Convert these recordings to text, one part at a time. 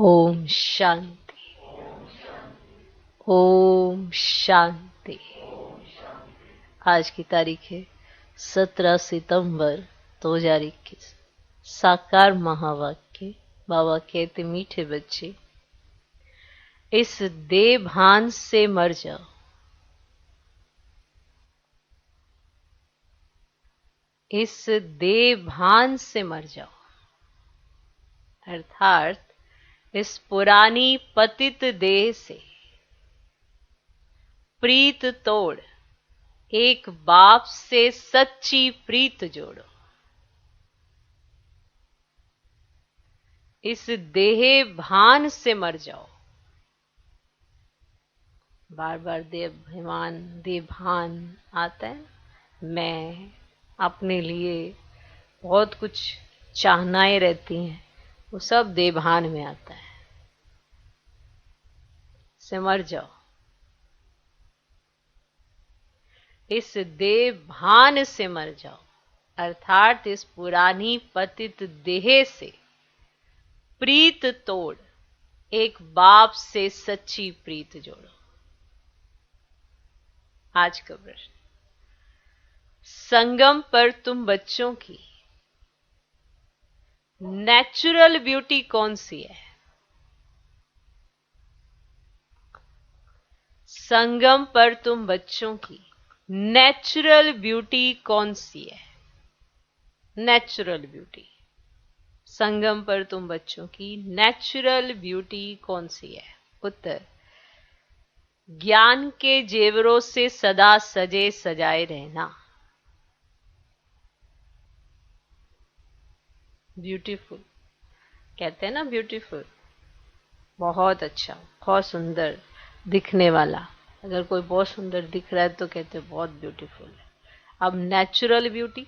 ओम शांति। ओम शांति। आज की तारीख है 17 सितंबर 2021। साकार महावाक्य। बाबा कहते, मीठे बच्चे, इस देह भान से मर जाओ। इस देह भान से मर जाओ, अर्थात इस पुरानी पतित देह से प्रीत तोड़ एक बाप से सच्ची प्रीत जोड़ो। इस देह भान से मर जाओ। बार बार देह भान आता है। मैं अपने लिए बहुत कुछ चाहनाएं रहती हैं, वो सब देह भान में आता है। से मर जाओ। इस देह भान से मर जाओ, अर्थात इस पुरानी पतित देह से प्रीत तोड़ एक बाप से सच्ची प्रीत जोड़ो। आज का प्रश्न, संगम पर तुम बच्चों की नेचुरल ब्यूटी कौन सी है? संगम पर तुम बच्चों की नेचुरल ब्यूटी कौन सी है? Natural beauty. संगम पर तुम बच्चों की नेचुरल ब्यूटी कौन सी है? उत्तर, ज्ञान के जेवरों से सदा सजे सजाए रहना। ब्यूटीफुल कहते हैं ना, ब्यूटीफुल, बहुत अच्छा, बहुत सुंदर दिखने वाला। अगर कोई बहुत सुंदर दिख रहा है तो कहते हैं बहुत ब्यूटीफुल है। अब नेचुरल ब्यूटी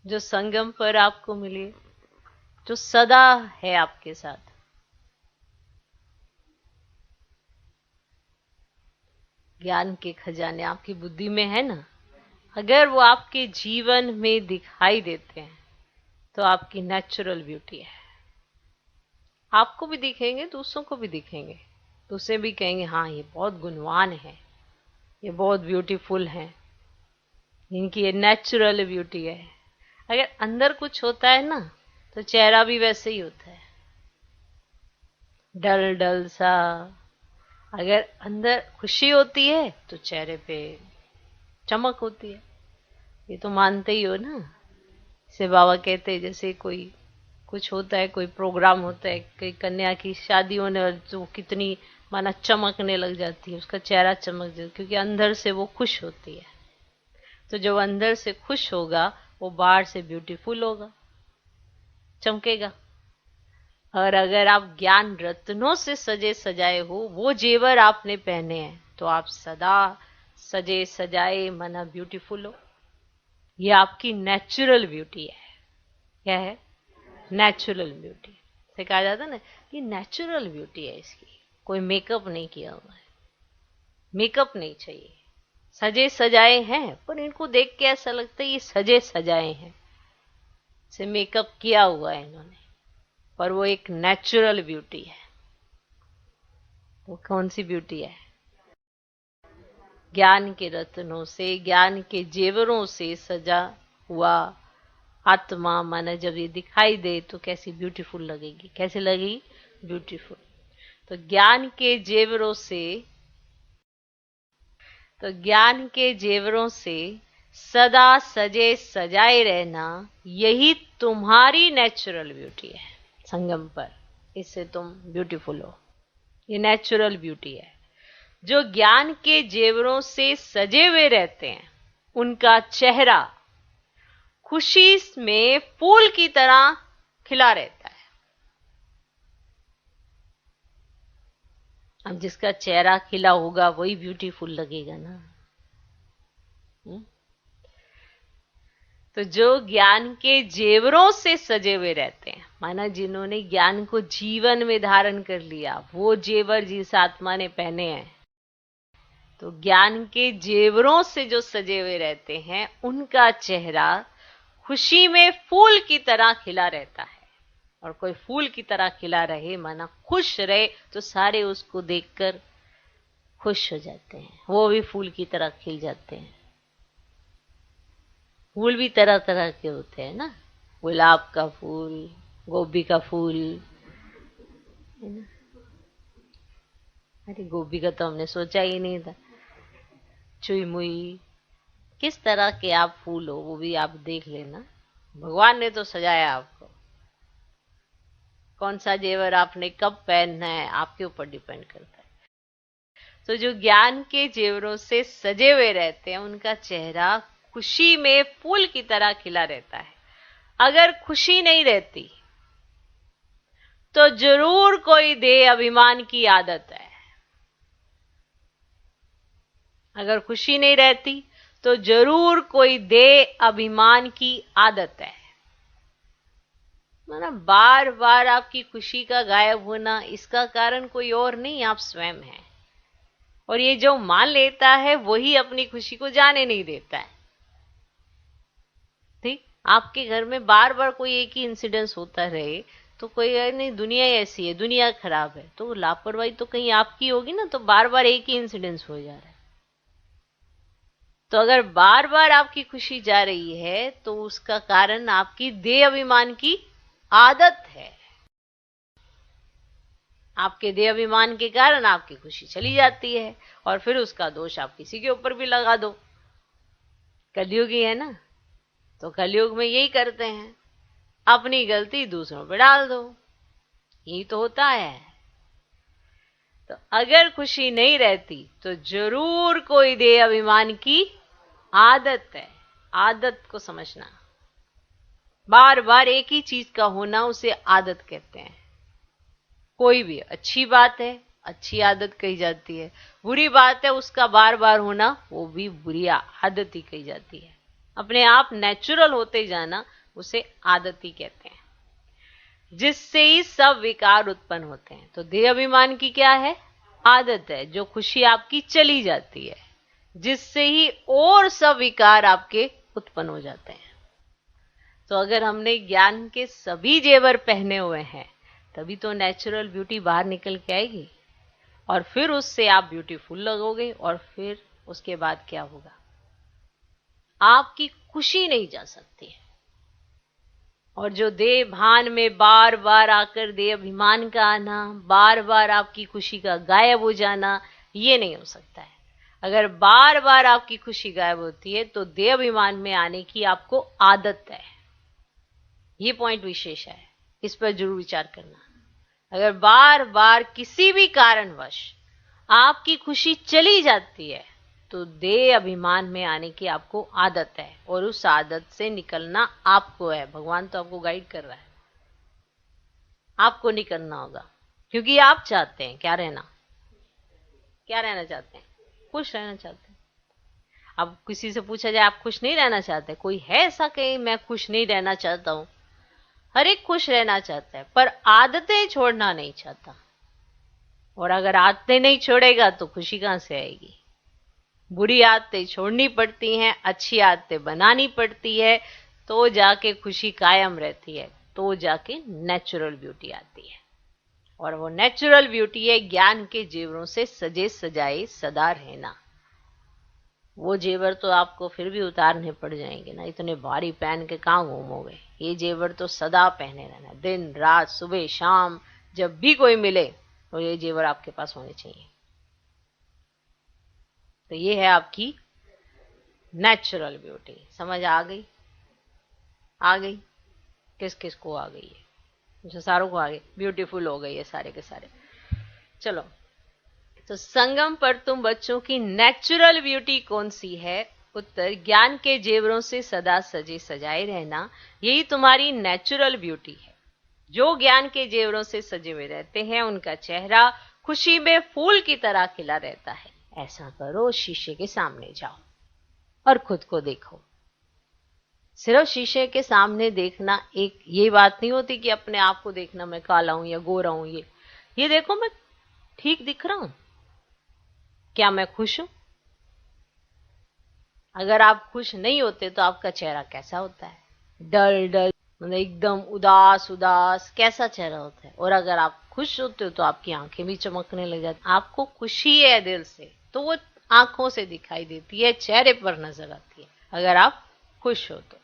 जो संगम पर आपको मिली, जो सदा है आपके साथ, ज्ञान के खजाने आपकी बुद्धि में है ना, अगर वो आपके जीवन में दिखाई देते हैं तो आपकी नेचुरल ब्यूटी है। आपको भी दिखेंगे, दूसरों को भी दिखेंगे, दूसरे भी कहेंगे हाँ ये बहुत गुणवान है, ये बहुत ब्यूटीफुल है, इनकी ये नेचुरल ब्यूटी है। अगर अंदर कुछ होता है ना तो चेहरा भी वैसे ही होता है, डल डल सा। अगर अंदर खुशी होती है तो चेहरे पे चमक होती है। ये तो मानते ही हो ना। जैसे बाबा कहते हैं, जैसे कोई कुछ होता है, कोई प्रोग्राम होता है, कोई कन्या की शादी होने वाली, तो कितनी माना चमकने लग जाती है, उसका चेहरा चमक जाता है, क्योंकि अंदर से वो खुश होती है। तो जब अंदर से खुश होगा वो बाहर से ब्यूटीफुल होगा, चमकेगा। और अगर आप ज्ञान रत्नों से सजे सजाए हो, वो जेवर आपने पहने हैं, तो आप सदा सजे सजाए माना ब्यूटीफुल हो। ये आपकी नेचुरल ब्यूटी है। क्या है? नेचुरल ब्यूटी से कहा जाता है ना, ये नेचुरल ब्यूटी है इसकी, कोई मेकअप नहीं किया हुआ है, मेकअप नहीं चाहिए। सजे सजाए हैं पर इनको देख के ऐसा लगता है ये सजे सजाए हैं, से मेकअप किया हुआ है इन्होंने, पर वो एक नेचुरल ब्यूटी है। वो कौन सी ब्यूटी है? ज्ञान के रत्नों से, ज्ञान के जेवरों से सजा हुआ आत्मा माना जब ये दिखाई दे तो कैसी ब्यूटीफुल लगेगी। कैसे लगेगी? ब्यूटीफुल। तो ज्ञान के जेवरों से, तो ज्ञान के जेवरों से सदा सजे सजाए रहना, यही तुम्हारी नेचुरल ब्यूटी है। संगम पर इससे तुम ब्यूटीफुल हो। ये नेचुरल ब्यूटी है। जो ज्ञान के जेवरों से सजे हुए रहते हैं उनका चेहरा खुशी में फूल की तरह खिला रहता है। अब जिसका चेहरा खिला होगा वही ब्यूटीफुल लगेगा ना। तो जो ज्ञान के जेवरों से सजे हुए रहते हैं, माना जिन्होंने ज्ञान को जीवन में धारण कर लिया, वो जेवर जिस आत्मा ने पहने हैं, तो ज्ञान के जेवरों से जो सजे हुए रहते हैं उनका चेहरा खुशी में फूल की तरह खिला रहता है। और कोई फूल की तरह खिला रहे, माना खुश रहे, तो सारे उसको देखकर खुश हो जाते हैं, वो भी फूल की तरह खिल जाते हैं। फूल भी तरह तरह के होते हैं ना, गुलाब का फूल, गोभी का फूल, है ना। अरे गोभी का तो हमने सोचा ही नहीं था। चुई मुई, किस तरह के आप फूल हो वो भी आप देख लेना। भगवान ने तो सजाया आपको, कौन सा जेवर आपने कब पहनना है आपके ऊपर डिपेंड करता है। तो जो ज्ञान के जेवरों से सजे हुए रहते हैं उनका चेहरा खुशी में फूल की तरह खिला रहता है। अगर खुशी नहीं रहती तो जरूर कोई देह अभिमान की आदत है। अगर खुशी नहीं रहती तो जरूर कोई देह अभिमान की आदत है। माना बार बार आपकी खुशी का गायब होना, इसका कारण कोई और नहीं, आप स्वयं हैं। और ये जो मान लेता है वही अपनी खुशी को जाने नहीं देता है। ठीक, आपके घर में बार बार कोई एक ही इंसिडेंस होता रहे तो कोई नहीं, दुनिया ऐसी है, दुनिया खराब है, तो लापरवाही तो कहीं आपकी होगी ना, तो बार बार एक ही इंसिडेंस हो जा रहा है। तो अगर बार बार आपकी खुशी जा रही है तो उसका कारण आपकी देह अभिमान की आदत है। आपके देह अभिमान के कारण आपकी खुशी चली जाती है और फिर उसका दोष आप किसी के ऊपर भी लगा दो। कलयुगी है ना, तो कलयुग में यही करते हैं, अपनी गलती दूसरों पर डाल दो, यही तो होता है। तो अगर खुशी नहीं रहती तो जरूर कोई देह अभिमान की आदत है। आदत को समझना, बार बार एक ही चीज का होना उसे आदत कहते हैं। कोई भी अच्छी बात है, अच्छी आदत कही जाती है, बुरी बात है उसका बार बार होना, वो भी बुरी आदत ही कही जाती है। अपने आप नेचुरल होते जाना उसे आदत ही कहते हैं, जिससे ही सब विकार उत्पन्न होते हैं। तो देह अभिमान की क्या है? आदत है, जो खुशी आपकी चली जाती है, जिससे ही और सब विकार आपके उत्पन्न हो जाते हैं। तो अगर हमने ज्ञान के सभी जेवर पहने हुए हैं तभी तो नेचुरल ब्यूटी बाहर निकल के आएगी, और फिर उससे आप ब्यूटीफुल लगोगे। और फिर उसके बाद क्या होगा? आपकी खुशी नहीं जा सकती है। और जो देह भान में बार बार आकर देह अभिमान का आना, बार बार आपकी खुशी का गायब हो जाना, ये नहीं हो सकता है। अगर बार बार आपकी खुशी गायब होती है तो देह अभिमान में आने की आपको आदत है। ये पॉइंट विशेष है, इस पर जरूर विचार करना। अगर बार बार किसी भी कारणवश आपकी खुशी चली जाती है तो देह अभिमान में आने की आपको आदत है, और उस आदत से निकलना आपको है। भगवान तो आपको गाइड कर रहा है, आपको नहीं करना होगा, क्योंकि आप चाहते हैं क्या रहना? क्या रहना चाहते हैं? खुश रहना चाहते हैं। अब किसी से पूछा जाए आप खुश नहीं रहना चाहते, कोई है ऐसा कहीं मैं खुश नहीं रहना चाहता हूं? हर एक खुश रहना चाहता है, पर आदतें छोड़ना नहीं चाहता। और अगर आदतें नहीं छोड़ेगा तो खुशी कहां से आएगी? बुरी आदतें छोड़नी पड़ती हैं, अच्छी आदतें बनानी पड़ती है, तो जाके खुशी कायम रहती है, तो जाके नेचुरल ब्यूटी आती है। और वो नेचुरल ब्यूटी है ज्ञान के जेवरों से सजे सजाए सदा रहना। वो जेवर तो आपको फिर भी उतारने पड़ जाएंगे ना, इतने भारी पहन के कहां घूमोगे। ये जेवर तो सदा पहने रहना, दिन रात सुबह शाम जब भी कोई मिले तो ये जेवर आपके पास होने चाहिए। तो ये है आपकी नेचुरल ब्यूटी। समझ आ गई? आ गई? किस किस को आ गई है? मुझे सारों को आ गई, ब्यूटीफुल हो गई है सारे के सारे। चलो, तो संगम पर तुम बच्चों की नेचुरल ब्यूटी कौन सी है? उत्तर, ज्ञान के जेवरों से सदा सजे सजाए रहना, यही तुम्हारी नेचुरल ब्यूटी है। जो ज्ञान के जेवरों से सजे हुए रहते हैं उनका चेहरा खुशी में फूल की तरह खिला रहता है। ऐसा करो, शीशे के सामने जाओ और खुद को देखो। सिर्फ शीशे के सामने देखना एक ये बात नहीं होती कि अपने आप को देखना मैं काला हूं या गोरा हूं। ये देखो मैं ठीक दिख रहा हूं, क्या मैं खुश हूं? अगर आप खुश नहीं होते तो आपका चेहरा कैसा होता है? डल डल, मतलब एकदम उदास उदास कैसा चेहरा होता है। और अगर आप खुश होते हो तो आपकी आंखें भी चमकने लग जाती। आपको खुशी है दिल से तो वो आंखों से दिखाई देती है, चेहरे पर नजर आती है अगर आप खुश हो तो।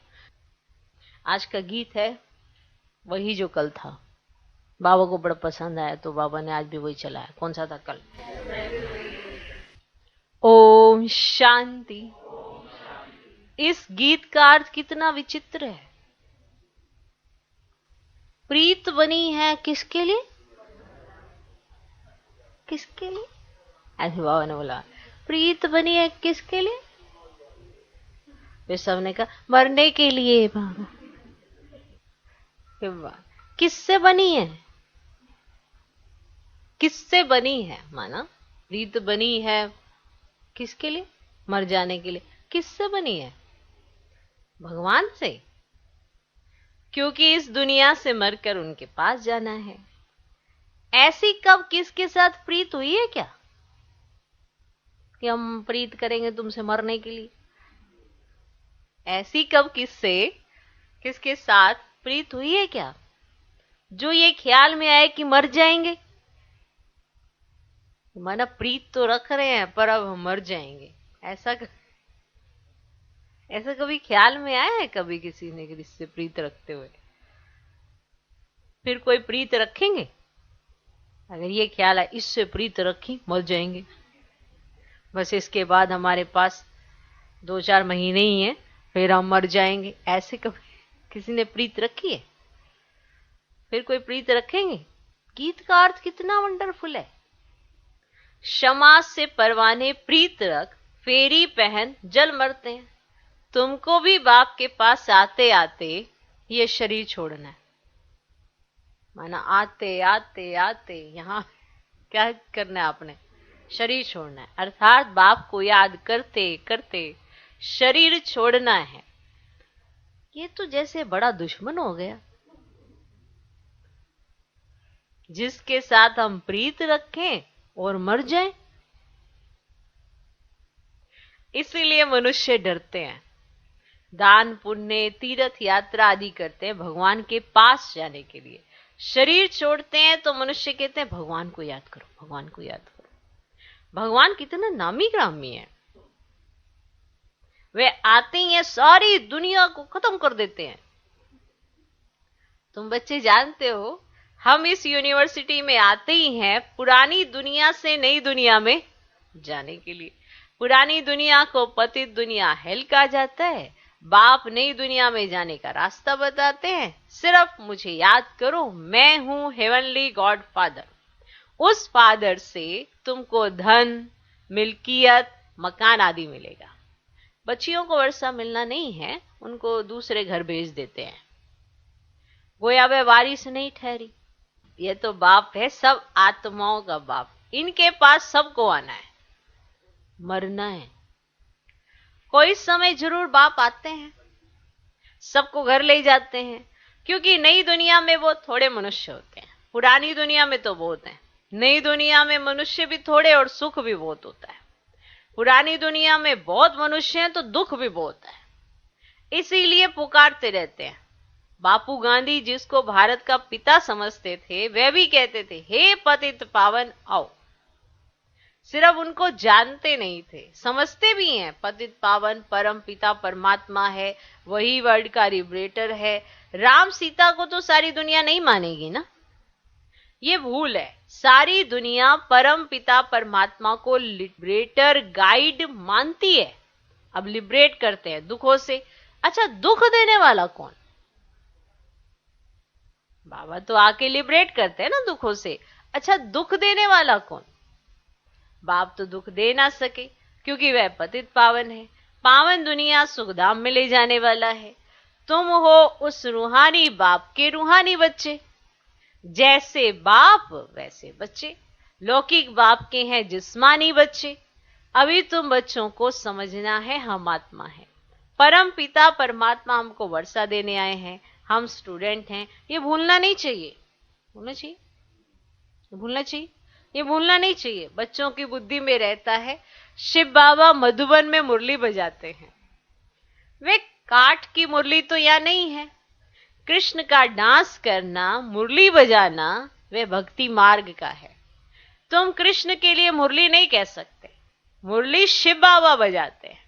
आज का गीत है वही जो कल था। बाबा को बड़ा पसंद आया तो बाबा ने आज भी वही चलाया। कौन सा था? कल। ओम शांति। इस गीत का अर्थ कितना विचित्र है। प्रीत बनी है किसके लिए? किसके लिए? ऐसे बाबा ने बोला प्रीत बनी है किसके लिए? वे सबने कहा मरने के लिए बाबा। किससे बनी है? किससे बनी है? माना प्रीत बनी है किसके लिए? मर जाने के लिए। किससे बनी है? भगवान से। क्योंकि इस दुनिया से मरकर उनके पास जाना है। ऐसी कब किसके साथ प्रीत हुई है क्या कि हम प्रीत करेंगे तुमसे मरने के लिए? ऐसी कब किसके साथ प्रीत हुई है क्या जो ये ख्याल में आए कि मर जाएंगे? माना प्रीत तो रख रहे हैं पर अब हम मर जाएंगे। ऐसा कभी ख्याल में आया है कभी किसी ने किससे प्रीत रखते हुए? फिर कोई प्रीत रखेंगे? अगर ये ख्याल है इससे प्रीत रखी मर जाएंगे, बस इसके बाद हमारे पास 2-4 महीने ही हैं फिर हम मर जाएंगे, ऐसे कभी किसी ने प्रीत रखी है? फिर कोई प्रीत रखेंगे? गीत का अर्थ कितना वंडरफुल है। क्षमा से परवाने प्रीत रख, फेरी पहन जल मरते हैं। तुमको भी बाप के पास आते आते ये शरीर छोड़ना है। माना आते आते आते यहां क्या करना है आपने? शरीर छोड़ना है। अर्थात बाप को याद करते करते शरीर छोड़ना है। ये तो जैसे बड़ा दुश्मन हो गया जिसके साथ हम प्रीत रखें और मर जाएं। इसीलिए मनुष्य डरते हैं, दान पुण्य तीर्थ यात्रा आदि करते हैं भगवान के पास जाने के लिए। शरीर छोड़ते हैं तो मनुष्य कहते हैं भगवान को याद करो, भगवान को याद करो। भगवान कितना नामी ग्रामी है। वे आते ही हैं सारी दुनिया को खत्म कर देते हैं। तुम बच्चे जानते हो हम इस यूनिवर्सिटी में आते ही हैं पुरानी दुनिया से नई दुनिया में जाने के लिए। पुरानी दुनिया को पतित दुनिया हेल कहा जाता है। बाप नई दुनिया में जाने का रास्ता बताते हैं। सिर्फ मुझे याद करो, मैं हूं हेवनली गॉड फादर। उस फादर से तुमको धन, मिल्कियत, मकान आदि मिलेगा। बच्चियों को वर्षा मिलना नहीं है, उनको दूसरे घर भेज देते हैं। गोया वे वारिस नहीं ठहरी। ये तो बाप है, सब आत्माओं का बाप। इनके पास सबको आना है, मरना है। कोई समय जरूर बाप आते हैं, सबको घर ले जाते हैं, क्योंकि नई दुनिया में वो थोड़े मनुष्य होते हैं। पुरानी दुनिया में तो बहुत हैं। नई दुनिया में मनुष्य भी थोड़े और सुख भी बहुत होता है। पुरानी दुनिया में बहुत मनुष्य हैं तो दुख भी बहुत है। इसीलिए पुकारते रहते हैं। बापू गांधी जिसको भारत का पिता समझते थे, वे भी कहते थे हे पतित पावन आओ। सिर्फ उनको जानते नहीं थे, समझते भी हैं। पतित पावन परम पिता परमात्मा है, वही वर्ल्ड का लिबरेटर है। राम सीता को तो सारी दुनिया नहीं मानेगी ना, ये भूल है। सारी दुनिया परम पिता परमात्मा को लिबरेटर गाइड मानती है। अब लिबरेट करते हैं दुखों से। अच्छा, दुख देने वाला कौन? बाबा तो आके लिबरेट करते हैं ना दुखों से। अच्छा, दुख देने वाला कौन? बाप तो दुख दे ना सके क्योंकि वह पतित पावन है। पावन दुनिया सुखधाम में ले जाने वाला है। तुम हो उस रूहानी बाप के रूहानी बच्चे। जैसे बाप वैसे बच्चे। लौकिक बाप के हैं जिस्मानी बच्चे। अभी तुम बच्चों को समझना है हम आत्मा है। परम पिता परमात्मा हमको वर्षा देने आए हैं, हम स्टूडेंट हैं। ये भूलना नहीं चाहिए। भूलना चाहिए, भूलना चाहिए, ये भूलना नहीं चाहिए। बच्चों की बुद्धि में रहता है। शिव बाबा मधुबन में मुरली बजाते हैं। वे काठ की मुरली तो यहां नहीं है, कृष्ण का डांस करना, मुरली बजाना, वह भक्ति मार्ग का है। तुम कृष्ण के लिए मुरली नहीं कह सकते, मुरली शिव बाबा बजाते हैं।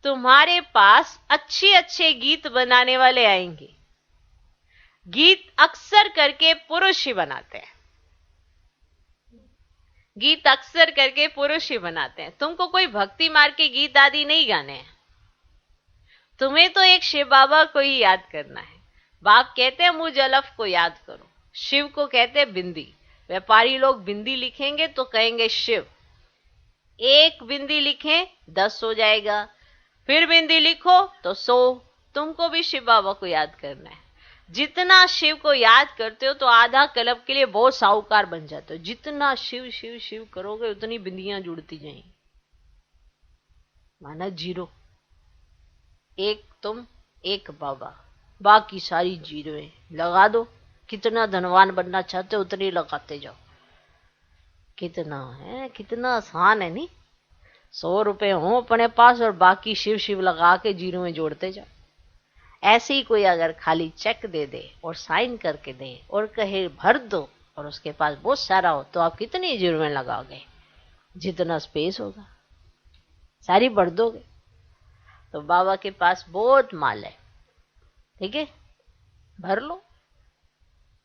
तुम्हारे पास अच्छे अच्छे गीत बनाने वाले आएंगे। गीत अक्सर करके पुरुष ही बनाते हैं, गीत अक्सर करके पुरुष ही बनाते हैं। तुमको कोई भक्ति मार्ग के गीत आदि नहीं गाने हैं, तुम्हें तो एक शिव बाबा को ही याद करना है। बाप कहते हैं मुझ अलफ को याद करो, शिव को कहते हैं बिंदी। व्यापारी लोग बिंदी लिखेंगे तो कहेंगे शिव, एक बिंदी लिखें 10 हो जाएगा, फिर बिंदी लिखो तो 100। तुमको भी शिव बाबा को याद करना है। जितना शिव को याद करते हो तो आधा कल्प के लिए बहुत साहूकार बन जाते हो। जितना शिव शिव शिव करोगे उतनी बिंदियां जुड़ती जाएंगी, माना 0। एक तुम, एक बाबा, बाकी सारी जीरो है। लगा दो, कितना धनवान बनना चाहते हो उतनी लगाते जाओ। कितना है, कितना आसान है नहीं। 100 रुपए हो अपने पास और बाकी शिव शिव लगा के जीरो में जोड़ते जाओ। ऐसे ही कोई अगर खाली चेक दे दे और साइन करके दे और कहे भर दो और उसके पास बहुत सारा हो, तो आप कितनी जीरो में लगाओगे? जितना स्पेस होगा सारी भर दोगे। तो बाबा के पास बहुत माल है, ठीक है, भर लो।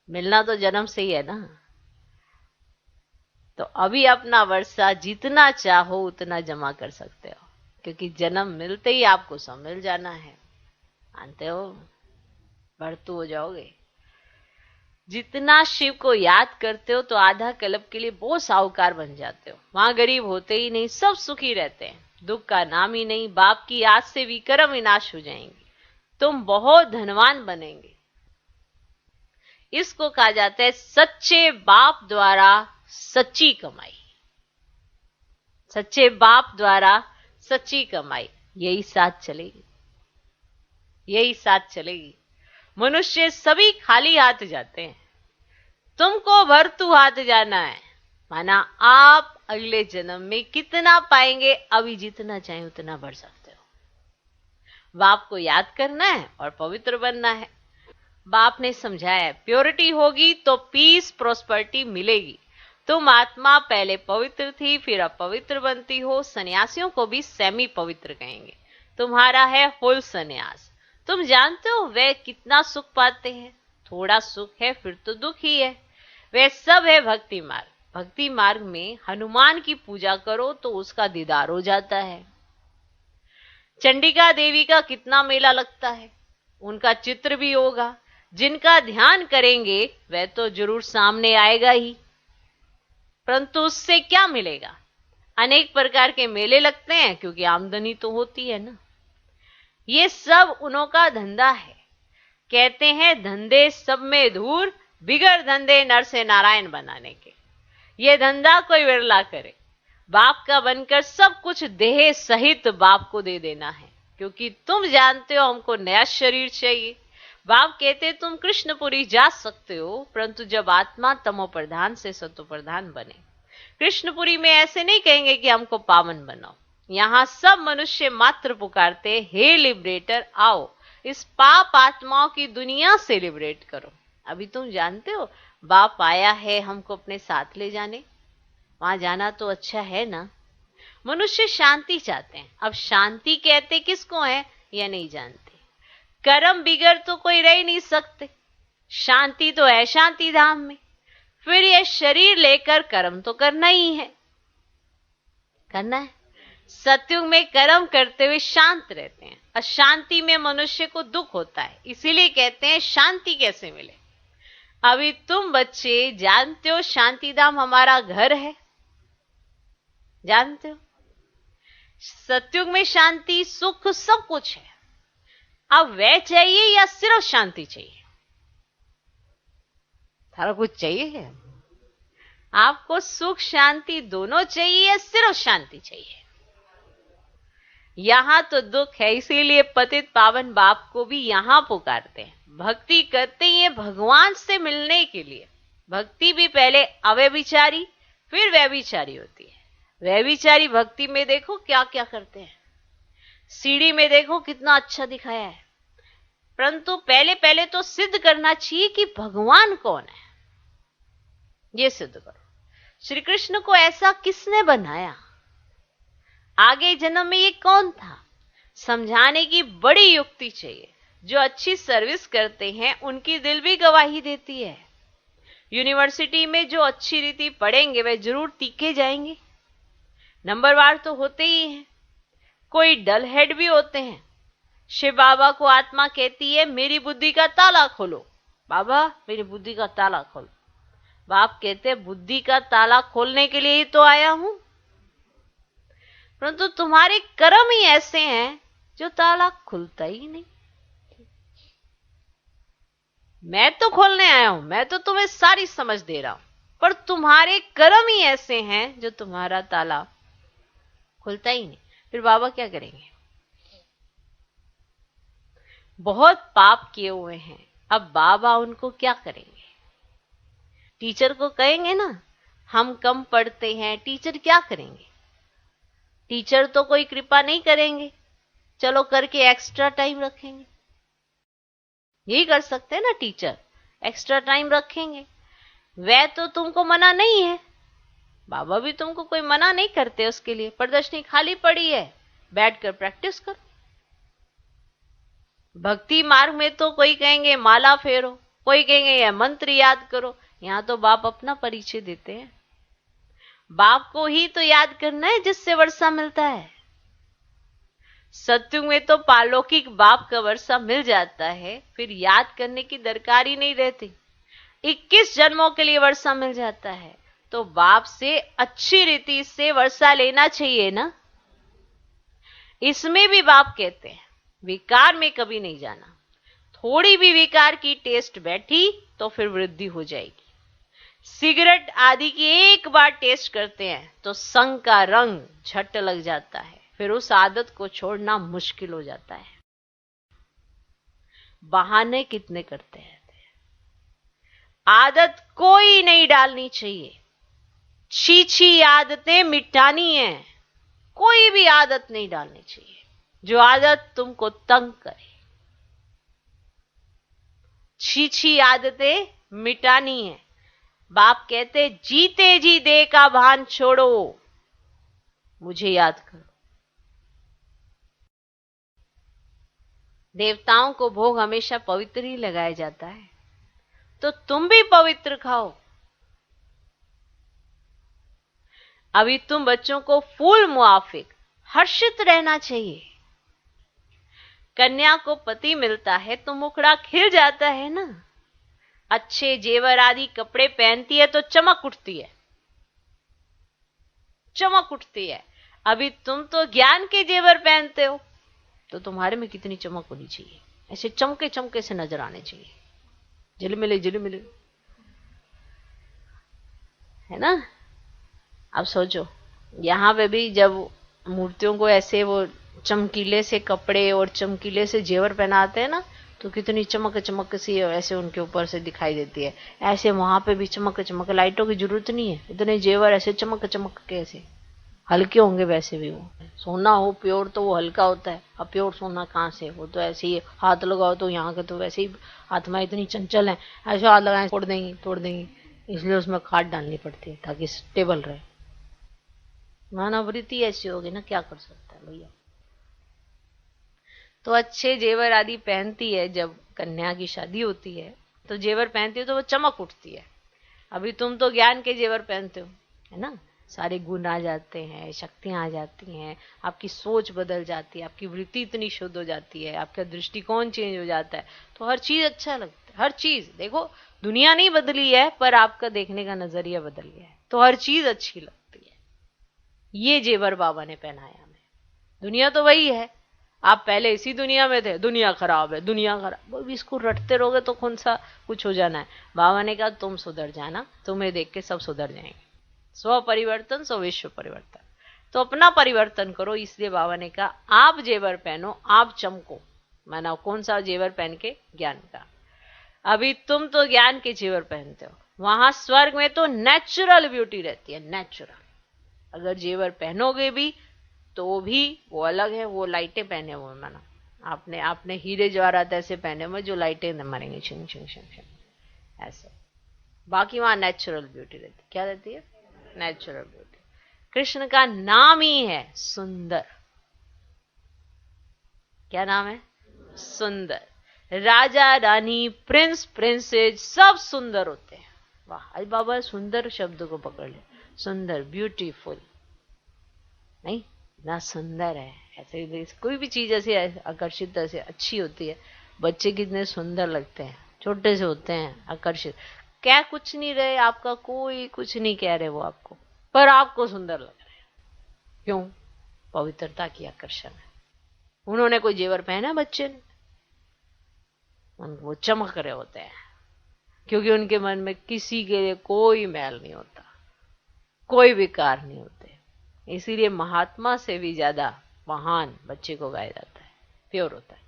मिलना तो जन्म से ही है ना। तो अभी अपना वर्षा जितना चाहो उतना जमा कर सकते हो, क्योंकि जन्म मिलते ही आपको सब मिल जाना है। मानते हो? बढ़तू हो जाओगे। जितना शिव को याद करते हो तो आधा कल्प के लिए बहुत साहूकार बन जाते हो। वहां गरीब होते ही नहीं, सब सुखी रहते हैं, दुख का नाम ही नहीं। बाप की याद से विक्रम विनाश हो जाएंगे, तुम बहुत धनवान बनेंगे। इसको कहा जाता है सच्चे बाप द्वारा सच्ची कमाई। सच्चे बाप द्वारा सच्ची कमाई, यही साथ चलेगी, यही साथ चलेगी। मनुष्य सभी खाली हाथ जाते हैं, तुमको भरतू हाथ जाना है। माना आप अगले जन्म में कितना पाएंगे, अभी जितना चाहे उतना भर सकते हो। बाप को याद करना है और पवित्र बनना है। बाप ने समझाया है, प्योरिटी होगी तो पीस प्रॉस्पेरिटी मिलेगी। तुम आत्मा पहले पवित्र थी, फिर अपवित्र बनती हो। सन्यासियों को भी सेमी पवित्र कहेंगे। तुम्हारा है फुल सन्यास। तुम जानते हो वे कितना सुख पाते हैं? थोड़ा सुख है फिर तो दुख ही है। वे सब है भक्ति मार्ग। भक्ति मार्ग में हनुमान की पूजा करो तो उसका दीदार हो जाता है। चंडिका देवी का कितना मेला लगता है, उनका चित्र भी होगा। जिनका ध्यान करेंगे वह तो जरूर सामने आएगा ही, परंतु उससे क्या मिलेगा? अनेक प्रकार के मेले लगते हैं क्योंकि आमदनी तो होती है ना। ये सब उन्हों का धंधा है। कहते हैं धंधे सब में धूर, बिगड़ धंधे नर से नारायण बनाने के। ये धंधा कोई विरला करे। बाप का बनकर सब कुछ देह सहित बाप को दे देना है, क्योंकि तुम जानते हो हमको नया शरीर चाहिए। बाप कहते तुम कृष्णपुरी जा सकते हो, परंतु जब आत्मा तमो प्रधान से सतो प्रधान बने। कृष्णपुरी में ऐसे नहीं कहेंगे कि हमको पावन बनाओ। यहाँ सब मनुष्य मात्र पुकारते, हे लिबरेटर आओ, इस पाप आत्माओं की दुनिया से लिबरेट करो। अभी तुम जानते हो बाप आया है हमको अपने साथ ले जाने। वहां जाना तो अच्छा है ना। मनुष्य शांति चाहते हैं। अब शांति कहते किसको है यह नहीं जानते। कर्म बिगड़ तो कोई रह ही नहीं सकते। शांति तो है शांति धाम में। फिर यह शरीर लेकर कर्म तो करना ही है, करना है। सतयुग में कर्म करते हुए शांत रहते हैं। अशांति में मनुष्य को दुख होता है, इसीलिए कहते हैं शांति कैसे मिले। अभी तुम बच्चे जानते हो शांति धाम हमारा घर है, जानते हो। सतयुग में शांति सुख सब कुछ है। अब वह चाहिए या सिर्फ शांति चाहिए? सारा कुछ चाहिए है आपको। सुख शांति दोनों चाहिए या सिर्फ शांति चाहिए? यहां तो दुख है, इसीलिए पतित पावन बाप को भी यहां पुकारते हैं। भक्ति करते ही भगवान से मिलने के लिए। भक्ति भी पहले अव्यभिचारी फिर व्यभिचारी होती है। व्यभिचारी भक्ति में देखो क्या क्या करते हैं। सीढ़ी में देखो कितना अच्छा दिखाया है। परंतु पहले पहले तो सिद्ध करना चाहिए कि भगवान कौन है, ये सिद्ध करो। श्री कृष्ण को ऐसा किसने बनाया, आगे जन्म में ये कौन था, समझाने की बड़ी युक्ति चाहिए। जो अच्छी सर्विस करते हैं उनकी दिल भी गवाही देती है। यूनिवर्सिटी में जो अच्छी रीति पढ़ेंगे वे जरूर टीके जाएंगे, नंबरवार तो होते ही हैं। कोई डल हेड भी होते हैं। शिव बाबा को आत्मा कहती है मेरी बुद्धि का ताला खोलो, बाबा मेरी बुद्धि का ताला खोलो। बाप कहते हैं बुद्धि का ताला खोलने के लिए ही तो आया हूं, परंतु तुम्हारे कर्म ही ऐसे हैं जो ताला खुलता ही नहीं। मैं तो खोलने आया हूं, मैं तो तुम्हें सारी समझ दे रहा हूं, पर तुम्हारे कर्म ही ऐसे हैं जो तुम्हारा ताला खुलता ही नहीं। फिर बाबा क्या करेंगे? बहुत पाप किए हुए हैं, अब बाबा उनको क्या करेंगे? टीचर को कहेंगे ना हम कम पढ़ते हैं, टीचर क्या करेंगे? टीचर तो कोई कृपा नहीं करेंगे, चलो करके एक्स्ट्रा टाइम रखेंगे। यही कर सकते हैं ना टीचर, एक्स्ट्रा टाइम रखेंगे। वह तो तुमको मना नहीं है, बाबा भी तुमको कोई मना नहीं करते, उसके लिए प्रदर्शनी खाली पड़ी है, बैठकर प्रैक्टिस करो। भक्ति मार्ग में तो कोई कहेंगे माला फेरो, कोई कहेंगे यह मंत्र याद करो। यहां तो बाप अपना परिचय देते हैं। बाप को ही तो याद करना है जिससे वर्षा मिलता है। सत्युग में तो पारलौकिक बाप का वर्षा मिल जाता है, फिर याद करने की दरकार ही नहीं रहती। 21 जन्मों के लिए वर्षा मिल जाता है, तो बाप से अच्छी रीति से वर्षा लेना चाहिए ना। इसमें भी बाप कहते हैं विकार में कभी नहीं जाना। थोड़ी भी विकार की टेस्ट बैठी तो फिर वृद्धि हो जाएगी। सिगरेट आदि की एक बार टेस्ट करते हैं तो संग का रंग झट लग जाता है, फिर उस आदत को छोड़ना मुश्किल हो जाता है। बहाने कितने करते हैं। आदत कोई नहीं डालनी चाहिए, छी आदतें मिटानी है। कोई भी आदत नहीं डालनी चाहिए जो आदत तुमको तंग करे। छी आदतें मिटानी है। बाप कहते जीते जी देह का भान छोड़ो, मुझे याद करो। देवताओं को भोग हमेशा पवित्र ही लगाया जाता है, तो तुम भी पवित्र खाओ। अभी तुम बच्चों को फूल मुआफिक हर्षित रहना चाहिए। कन्या को पति मिलता है तो मुखड़ा खिल जाता है ना। अच्छे जेवर आदि कपड़े पहनती है तो चमक उठती है, चमक उठती है। अभी तुम तो ज्ञान के जेवर पहनते हो, तो तुम्हारे में कितनी चमक होनी चाहिए, ऐसे चमके चमके से नजर आने चाहिए, झिलमिले झिलमिले, है ना। अब सोचो यहां पे भी जब मूर्तियों को ऐसे वो चमकीले से कपड़े और चमकीले से जेवर पहनाते हैं ना, तो कितनी चमक चमक सी ऐसे उनके ऊपर से दिखाई देती है। ऐसे वहां पे भी चमक चमक, लाइटों की जरूरत नहीं है, इतने जेवर ऐसे चमक चमक के ऐसे हल्के होंगे। वैसे भी वो सोना हो प्योर तो वो हल्का होता है, अब प्योर सोना कहाँ से, वो तो ऐसे ही हाथ लगाओ तो यहाँ के तो वैसे ही आत्मा इतनी चंचल है, ऐसे हाथ लगाए तोड़ देंगी, इसलिए उसमें खाद डालनी पड़ती है ताकि स्टेबल रहे। मानवृत्ति ऐसी होगी ना, क्या कर सकता है भैया। तो अच्छे जेवर आदि पहनती है, जब कन्या की शादी होती है तो जेवर पहनती है तो वो चमक उठती है। अभी तुम तो ज्ञान के जेवर पहनते हो, है ना, सारे गुण आ जाते हैं, शक्तियां आ जाती हैं, आपकी सोच बदल जाती है, आपकी वृत्ति इतनी शुद्ध हो जाती है, आपका दृष्टिकोण चेंज हो जाता है, तो हर चीज अच्छा लगता है। हर चीज देखो, दुनिया नहीं बदली है पर आपका देखने का नजरिया बदल गया है, तो हर चीज अच्छी लगती है। ये जेवर बाबा ने पहनाया हमें। दुनिया तो वही है, आप पहले इसी दुनिया में थे, दुनिया खराब है, दुनिया खराब, इसको रटते रहोगे तो कौन सा कुछ हो जाना है। बाबा ने कहा तुम सुधर जाना, तुम्हें देख के सब सुधर जाएंगे। स्व परिवर्तन सो विश्व परिवर्तन। तो अपना परिवर्तन करो, इसलिए बाबा ने कहा आप जेवर पहनो, आप चमको। माना कौन सा जेवर पहन के? ज्ञान का। अभी तुम तो ज्ञान के जेवर पहनते हो, वहां स्वर्ग में तो नेचुरल ब्यूटी रहती है, नेचुरल। अगर जेवर पहनोगे भी तो भी वो अलग है, वो लाइटें पहने हुए माना, आपने आपने हीरे जवाहरात ऐसे पहने हुए जो लाइटें मारेंगे छिंग छिंग छिंग छिंग ऐसे। बाकी वहां नेचुरल ब्यूटी रहती। क्या रहती है? Natural beauty. कृष्ण का नाम ही है सुंदर। क्या नाम है? सुंदर। राजा रानी प्रिंस प्रिंसेस सब सुंदर होते हैं। वाह, अरे बाबा सुंदर शब्द को पकड़ ले। सुंदर, ब्यूटीफुल। नहीं ना, सुंदर है ऐसे। कोई भी चीज ऐसी आकर्षित ऐसे अच्छी होती है। बच्चे कितने सुंदर लगते हैं, छोटे से होते हैं, आकर्षित। क्या कुछ नहीं रहे आपका, कोई कुछ नहीं कह रहे वो आपको, पर आपको सुंदर लग रहे हैं। क्यों? पवित्रता की आकर्षण है। उन्होंने कोई जेवर पहना बच्चे ने, वो चमक रहे होते हैं, क्योंकि उनके मन में किसी के लिए कोई मैल नहीं होता, कोई विकार नहीं होते। इसीलिए महात्मा से भी ज्यादा महान बच्चे को गाया जाता है, प्योर होता है।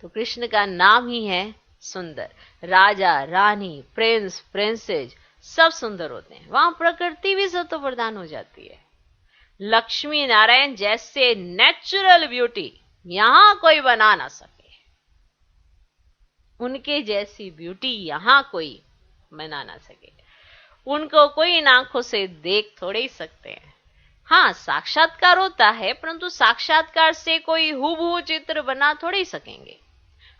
तो कृष्ण का नाम ही है सुंदर। राजा रानी प्रिंस प्रिंसेस सब सुंदर होते हैं। वहां प्रकृति भी सत्व प्रदान हो जाती है। लक्ष्मी नारायण जैसे नेचुरल ब्यूटी यहां कोई बना ना सके, उनके जैसी ब्यूटी यहां कोई बना ना सके। उनको कोई इन आंखों से देख थोड़े ही सकते हैं। हाँ, साक्षात्कार होता है, परंतु साक्षात्कार से कोई हूबहू चित्र बना थोड़े ही सकेंगे।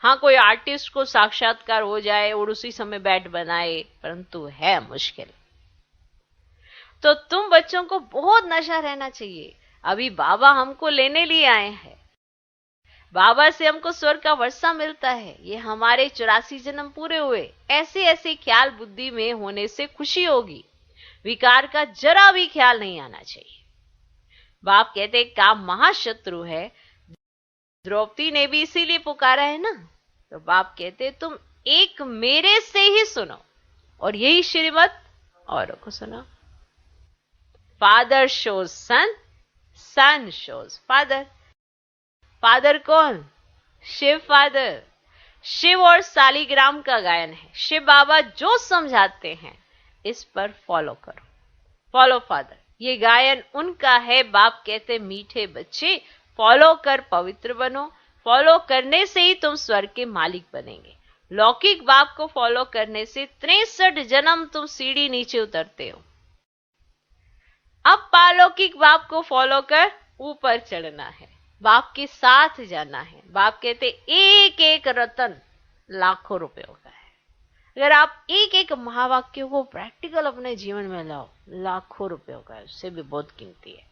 हाँ, कोई आर्टिस्ट को साक्षात्कार हो जाए और उसी समय बैठ बनाए, परंतु है मुश्किल। तो तुम बच्चों को बहुत नशा रहना चाहिए। अभी बाबा हमको लेने लिए आए हैं, बाबा से हमको स्वर्ग का वर्षा मिलता है। ये हमारे 84 जन्म पूरे हुए। ऐसे ऐसे ख्याल बुद्धि में होने से खुशी होगी, विकार का जरा भी ख्याल नहीं आना चाहिए। बाप कहते काम महाशत्रु है, द्रौपदी ने भी इसीलिए पुकारा है ना। तो बाप कहते तुम एक मेरे से ही सुनो और यही श्रीमत औरों को सुनो। फादर शोज सन, सन शोज फादर। फादर कौन? शिव फादर। शिव और सालीग्राम का गायन है। शिव बाबा जो समझाते हैं इस पर फॉलो करो, फॉलो फादर। ये गायन उनका है। बाप कहते मीठे बच्चे फॉलो कर पवित्र बनो। फॉलो करने से ही तुम स्वर्ग के मालिक बनेंगे। लौकिक बाप को फॉलो करने से 63 जन्म तुम सीढ़ी नीचे उतरते हो। अब पालौकिक बाप को फॉलो कर ऊपर चढ़ना है, बाप के साथ जाना है। बाप कहते एक एक रतन लाखों रुपयों का है। अगर आप एक एक महावाक्यों को प्रैक्टिकल अपने जीवन में लाओ, लाखों रुपयों का है, उससे भी बहुत कीमती है।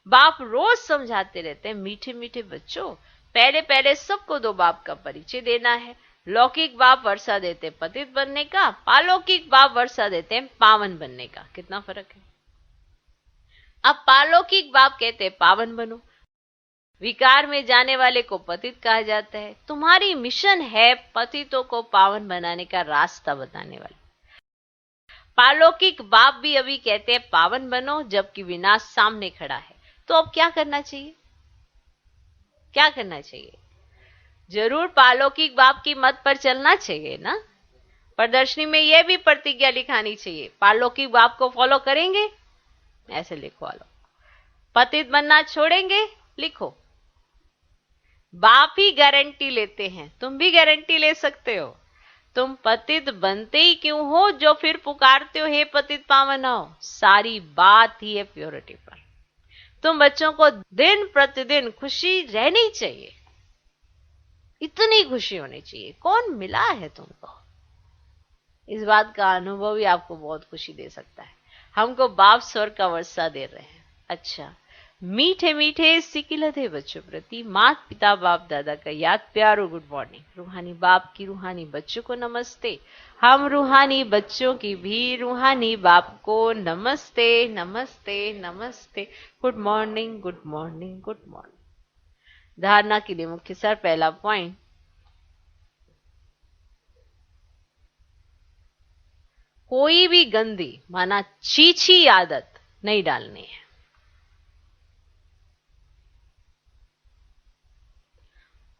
बाप रोज समझाते रहते हैं मीठे मीठे बच्चों, पहले पहले सबको दो बाप का परिचय देना है। लौकिक बाप वर्षा देते पतित बनने का, पालौकिक बाप वर्षा देते हैं पावन बनने का। कितना फर्क है। अब पालौकिक बाप कहते पावन बनो। विकार में जाने वाले को पतित कहा जाता है। तुम्हारी मिशन है पतितों को पावन बनाने का रास्ता बताने वाले। पालौकिक बाप भी अभी कहते हैं पावन बनो, जबकि विनाश सामने खड़ा है। तो अब क्या करना चाहिए? क्या करना चाहिए? जरूर पालौकिक बाप की मत पर चलना चाहिए ना। प्रदर्शनी में यह भी प्रतिज्ञा लिखानी चाहिए, पालौकिक बाप को फॉलो करेंगे, ऐसे लिखवा लो। पतित बनना छोड़ेंगे, लिखो। बाप ही गारंटी लेते हैं, तुम भी गारंटी ले सकते हो। तुम पतित बनते ही क्यों हो जो फिर पुकारते हो हे पतित पावन हो। सारी बात ही है प्योरिटी पर। तुम बच्चों को दिन प्रतिदिन खुशी रहनी चाहिए, इतनी खुशी होनी चाहिए। कौन मिला है तुमको? इस बात का अनुभव ही आपको बहुत खुशी दे सकता है। हमको बाप स्वर्ग का वर्षा दे रहे हैं। अच्छा, मीठे मीठे सिकिलते बच्चों प्रति माता पिता बाप दादा का याद प्यार और गुड मॉर्निंग। रूहानी बाप की रूहानी बच्चों को नमस्ते। हम रूहानी बच्चों की भी रूहानी बाप को नमस्ते नमस्ते नमस्ते। Good morning good morning good morning. धारणा के लिए मुख्य सार। पहला पॉइंट, कोई भी गंदी माना छीछी आदत नहीं डालनी है।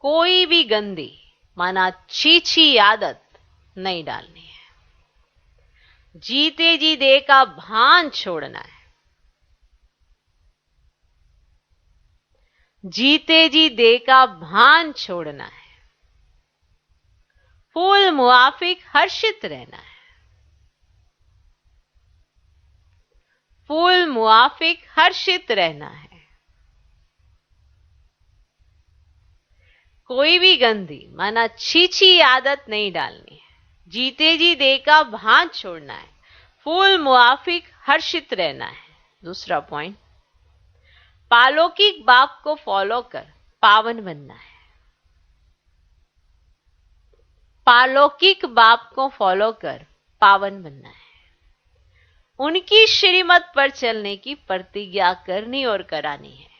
कोई भी गंदी माना छीछी आदत नहीं डालनी है। जीते जी देह का भान छोड़ना है। जीते जी दे का भान छोड़ना है, फूल मुआफिक हर्षित रहना है, फूल मुआफिक हर्षित रहना है, कोई भी गंदी माना छी आदत नहीं डालनी है, जीते जी दे का भान छोड़ना है, फूल मुआफिक हर्षित रहना है। दूसरा पॉइंट, पालौकिक बाप को फॉलो कर पावन बनना है, पालौकिक बाप को फॉलो कर पावन बनना है, उनकी श्रीमत पर चलने की प्रतिज्ञा करनी और करानी है,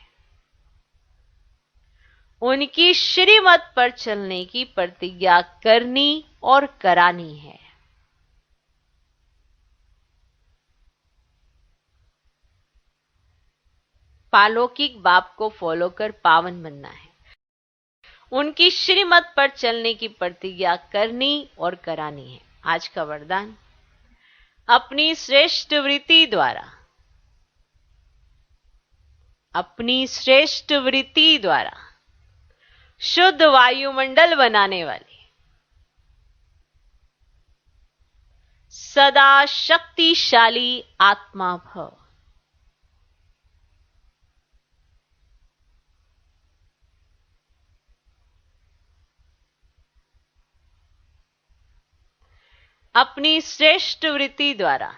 उनकी श्रीमत पर चलने की प्रतिज्ञा करनी और करानी है। पालौकिक बाप को फॉलो कर पावन बनना है, उनकी श्रीमत पर चलने की प्रतिज्ञा करनी और करानी है। आज का वरदान, अपनी श्रेष्ठ वृत्ति द्वारा, अपनी श्रेष्ठ वृत्ति द्वारा शुद्ध वायुमंडल बनाने वाली सदा शक्तिशाली आत्मा भव। अपनी श्रेष्ठ वृत्ति द्वारा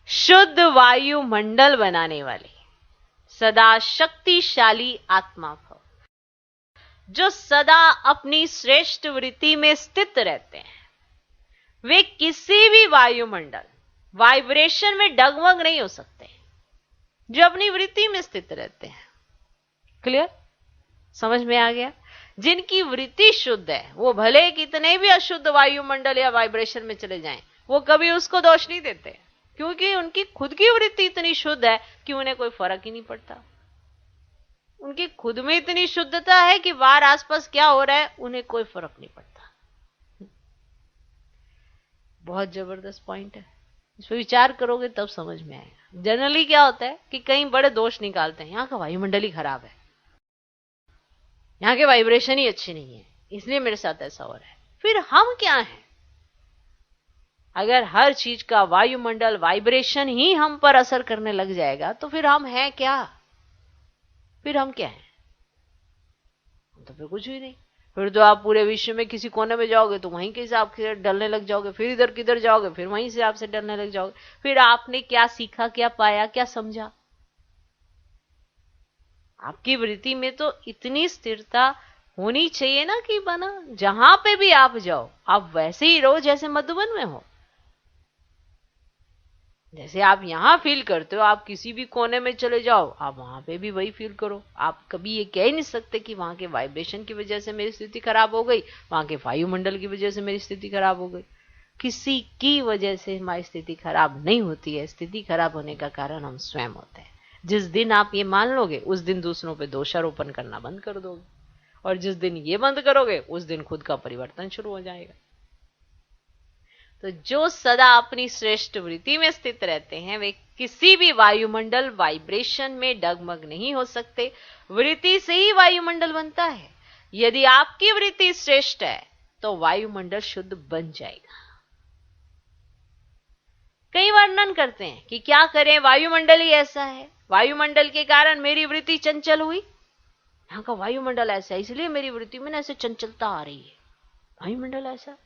शुद्ध वायुमंडल बनाने वाली सदा शक्तिशाली आत्मा भव। जो सदा अपनी श्रेष्ठ वृत्ति में स्थित रहते हैं, वे किसी भी वायुमंडल वाइब्रेशन में डगमग नहीं हो सकते, जो अपनी वृत्ति में स्थित रहते हैं। क्लियर? समझ में आ गया? जिनकी वृत्ति शुद्ध है, वो भले कितने भी अशुद्ध वायुमंडल या वाइब्रेशन में चले जाएं, वो कभी उसको दोष नहीं देते, क्योंकि उनकी खुद की वृत्ति इतनी शुद्ध है कि उन्हें कोई फर्क ही नहीं पड़ता। उनकी खुद में इतनी शुद्धता है कि बाहर आसपास क्या हो रहा है उन्हें कोई फर्क नहीं पड़ता। बहुत जबरदस्त पॉइंट है, इस पर विचार करोगे तब समझ में आएगा। जनरली क्या होता है कि कई बड़े दोष निकालते हैं, यहां का वायुमंडल ही खराब है, यहां के वाइब्रेशन ही अच्छे नहीं है, इसलिए मेरे साथ ऐसा हो रहा है। फिर हम क्या हैं? अगर हर चीज का वायुमंडल वाइब्रेशन ही हम पर असर करने लग जाएगा तो फिर हम हैं क्या? फिर हम क्या हैं? तो फिर कुछ भी नहीं। फिर तो आप पूरे विश्व में किसी कोने में जाओगे तो वहीं के हिसाब से डलने लग जाओगे, फिर इधर किधर जाओगे फिर वहीं से आपसे डलने लग जाओगे। फिर आपने क्या सीखा, क्या पाया, क्या समझा? आपकी वृत्ति में तो इतनी स्थिरता होनी चाहिए ना कि बना जहां पे भी आप जाओ आप वैसे ही रहो जैसे मधुबन में हो। जैसे आप यहां फील करते हो, आप किसी भी कोने में चले जाओ आप वहां पे भी वही फील करो। आप कभी ये कह ही नहीं सकते कि वहां के वाइब्रेशन की वजह से मेरी स्थिति खराब हो गई, वहां के वायुमंडल की वजह से मेरी स्थिति खराब हो गई। किसी की वजह से हमारी स्थिति खराब नहीं होती है। स्थिति खराब होने का कारण हम स्वयं होते हैं। जिस दिन आप ये मान लोगे उस दिन दूसरों पे दोषारोपण करना बंद कर दोगे, और जिस दिन ये बंद करोगे उस दिन खुद का परिवर्तन शुरू हो जाएगा। तो जो सदा अपनी श्रेष्ठ वृत्ति में स्थित रहते हैं वे किसी भी वायुमंडल वाइब्रेशन में डगमग नहीं हो सकते। वृत्ति से ही वायुमंडल बनता है। यदि आपकी वृत्ति श्रेष्ठ है तो वायुमंडल शुद्ध बन जाएगा। कई वर्णन करते हैं कि क्या करें, वायुमंडल ही ऐसा है, वायुमंडल के कारण मेरी वृत्ति चंचल हुई। यहाँ का वायुमंडल ऐसा है इसलिए मेरी वृत्ति में ऐसे चंचलता आ रही है, वायुमंडल ऐसा।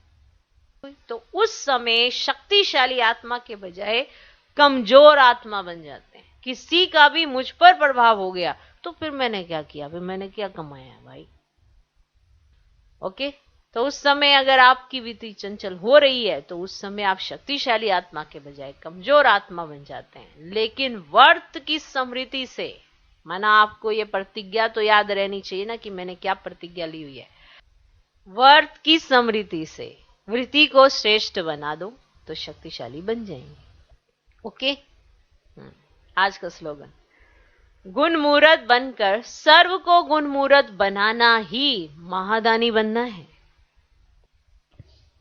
तो उस समय शक्तिशाली आत्मा के बजाय कमजोर आत्मा बन जाते हैं। किसी का भी मुझ पर प्रभाव हो गया तो फिर मैंने क्या किया, फिर मैंने क्या कमाया भाई? ओके, तो उस समय अगर आपकी वृत्ति चंचल हो रही है तो उस समय आप शक्तिशाली आत्मा के बजाय कमजोर आत्मा बन जाते हैं। लेकिन वर्त की स्मृति से, माना आपको यह प्रतिज्ञा तो याद रहनी चाहिए ना कि मैंने क्या प्रतिज्ञा ली हुई है। वर्त की स्मृति से वृत्ति को श्रेष्ठ बना दो तो शक्तिशाली बन जाएंगे। ओके, आज का स्लोगन, गुणमूर्त बनकर सर्व को गुणमूर्त बनाना ही महादानी बनना है।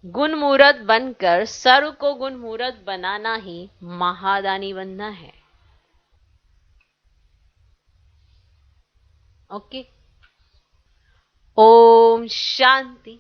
गुणमूर्त बनकर सर्व को गुणमूर्त बनाना ही महादानी बनना है। ओके, ओम शांति